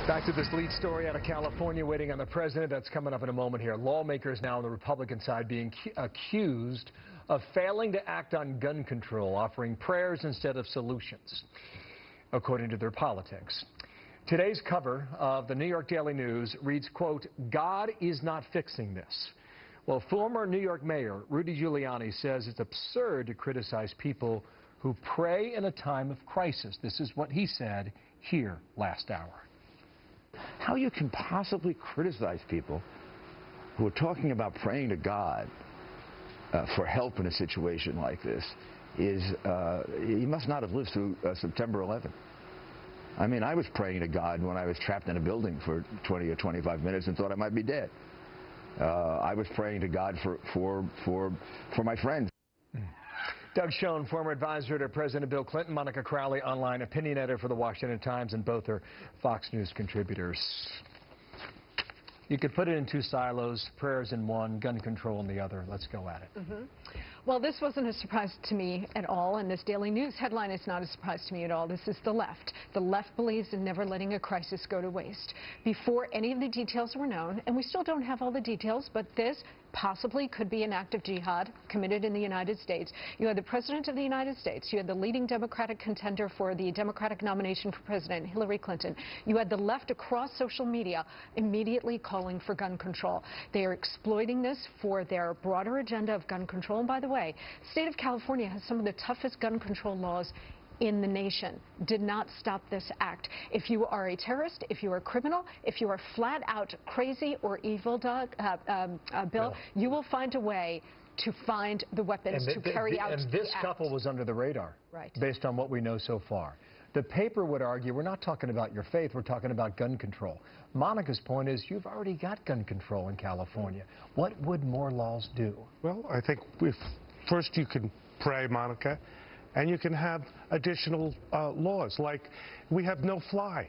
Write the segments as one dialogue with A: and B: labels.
A: Back to this lead story out of California, waiting on the president. That's coming up in a moment here. Lawmakers now on the Republican side being accused of failing to act on gun control, offering prayers instead of solutions, according to their politics. Today's cover of the New York Daily News reads, quote, "God is not fixing this." Well, former New York Mayor Rudy Giuliani says it's absurd to criticize people who pray in a time of crisis. This is what he said here last hour.
B: How you can possibly criticize people who are talking about praying to God for help in a situation like this is, you must not have lived through September 11th. I mean, I was praying to God when I was trapped in a building for 20 or 25 minutes and thought I might be dead. I was praying to God for my friends.
A: Doug Schoen, former advisor to President Bill Clinton, Monica Crowley, online opinion editor for the Washington Times, and both are Fox News contributors. You could put it in two silos, prayers in one, gun control in the other. Let's go at it.
C: Well, this wasn't a surprise to me at all, and this Daily News headline is not a surprise to me at all. This is the left. The left believes in never letting a crisis go to waste. Before any of the details were known, and we still don't have all the details, but this possibly could be an act of jihad committed in the United States. You had the President of the United States. You had the leading Democratic contender for the Democratic nomination for president, Hillary Clinton. You had the left across social media immediately calling for gun control. They are exploiting this for their broader agenda of gun control. And by the way, the state of California has some of the toughest gun control laws in the nation. Did not stop this act. If you are a terrorist, if you are a criminal, if you are flat out crazy or evil, Bill, you will find a way to find the weapons to carry out the act.
A: And this couple was under the radar,
C: right,
A: based on what we know so far. The paper would argue we're not talking about your faith, we're talking about gun control. Monica's point is you've already got gun control in California. What would more laws do?
D: Well, I think first you can pray, Monica, and you can have additional laws, like we have no-fly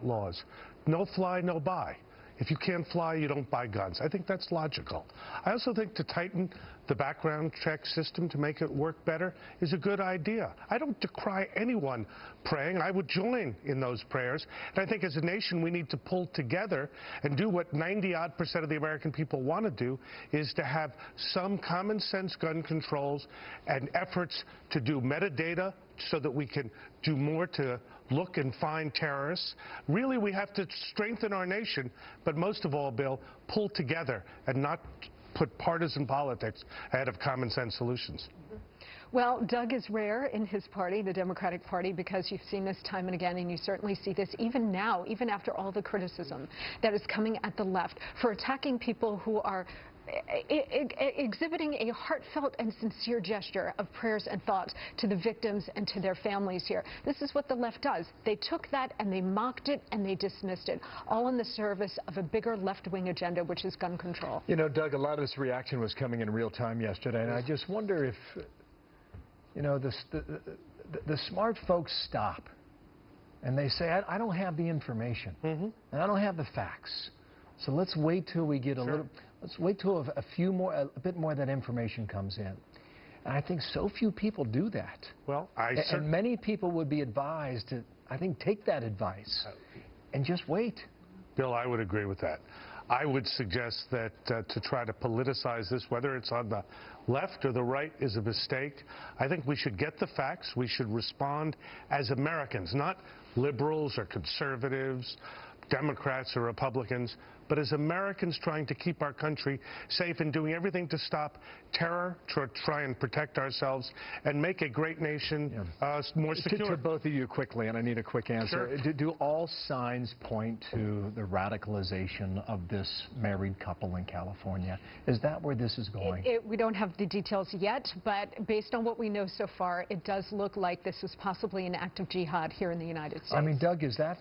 D: laws. No fly, no buy. If you can't fly, you don't buy guns. I think that's logical. I also think to tighten the background check system to make it work better is a good idea. I don't decry anyone praying. I would join in those prayers. And I think as a nation, we need to pull together and do what 90-odd% of the American people want to do, is to have some common sense gun controls and efforts to do metadata so that we can do more to look and find terrorists. Really, we have to strengthen our nation, but most of all, Bill, pull together and not put partisan politics ahead of common sense solutions.
C: Well, Doug is rare in his party, the Democratic Party, because you've seen this time and again, and you certainly see this even now, even after all the criticism that is coming at the left for attacking people who are exhibiting a heartfelt and sincere gesture of prayers and thoughts to the victims and to their families here. This is what the left does. They took that and they mocked it and they dismissed it, all in the service of a bigger left-wing agenda, which is gun control.
A: You know, Doug, a lot of this reaction was coming in real time yesterday, and I just wonder if, you know, the smart folks stop and they say, I don't have the information, and I don't have the facts. So let's wait till we get let's wait till a bit more of that information comes in. And I think so few people do that.
D: Well,
A: and many people would be advised to, I think, take that advice and just wait.
D: Bill, I would agree with that. I would suggest that to try to politicize this, whether it's on the left or the right, is a mistake. I think we should get the facts. We should respond as Americans, not liberals or conservatives, Democrats or Republicans, but as Americans trying to keep our country safe and doing everything to stop terror, to try and protect ourselves and make a great nation more secure.
A: To both of you quickly, and I need a quick answer.
D: Sure.
A: Do all signs point to the radicalization of this married couple in California? Is that where this is going?
C: We don't have the details yet, but based on what we know so far, it does look like this is possibly an act of jihad here in the United States. I
A: mean, Doug, is that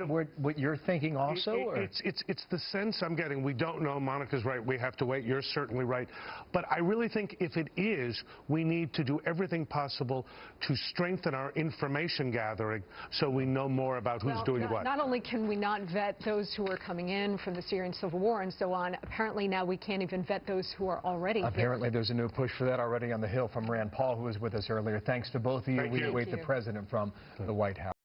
A: what you're thinking also?
D: It's the sense I'm getting. We don't know. Monica's right. We have to wait. You're certainly right. But I really think if it is, we need to do everything possible to strengthen our information gathering so we know more about who's doing what.
C: Not only can we not vet those who are coming in from the Syrian civil war and so on, apparently now we can't even vet those who are already here.
A: Apparently there's a new push for that already on the Hill from Rand Paul, who was with us earlier. Thanks to both of you. We await the president from the White House.